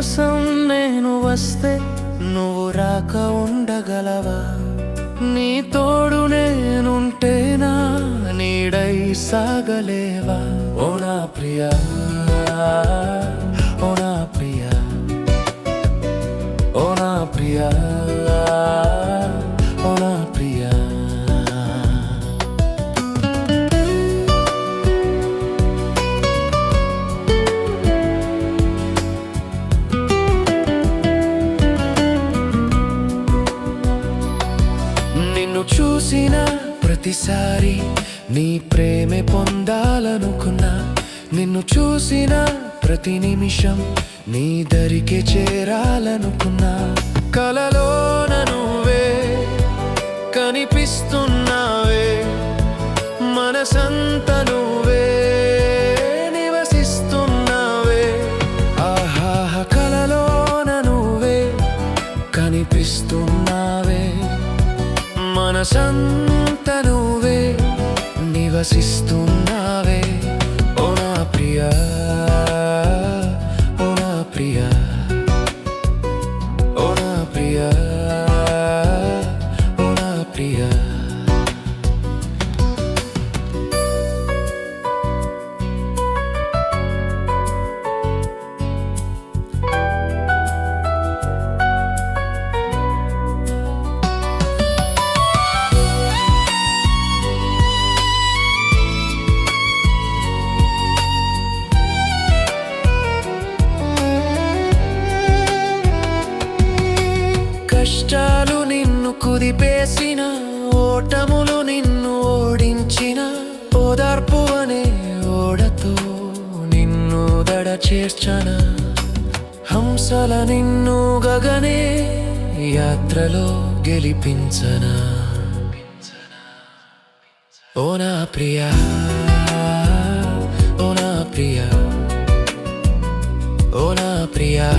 కోసం నేను వస్తే నువ్వు రాక ఉండగలవా? నీ తోడు నేనుంటేనా నీడై సాగలేవా? ఓ నా ప్రియా, ఓ నా ప్రియా, ఓ నా ప్రియా, ఓ నా ప్రియా. నిన్ను చూసిన ప్రతిసారి నీ ప్రేమే పొందాలనుకున్నా. నిన్ను చూసిన ప్రతి నిమిషం నీ దరికే చేరాలనుకున్నా. కలలోన నువ్వే కనిపిస్తున్నావే, మనసంత నువ్వే నివసిస్తున్నావే. ఆహాహ, కలలోన నువ్వే కనిపిస్తున్నావే, మనసంత నువ్వే నివసిస్తున్నావే. ఓ నా ప్రియా, ఓ నా ప్రియా, ఓ నా ప్రియా, ఓ నా ప్రియా. కష్టాలు నిన్ను కుదిపేసిన, ఓటములు నిన్ను ఓడించిన, ఓదార్పు అనే ఓడతో నిన్ను దడ చేర్చన. హంసల నిన్ను గగనే యాత్రలో గెలిపించనా. ఓ నా ప్రియా, ఓ నా ప్రియా, ఓ నా ప్రియా.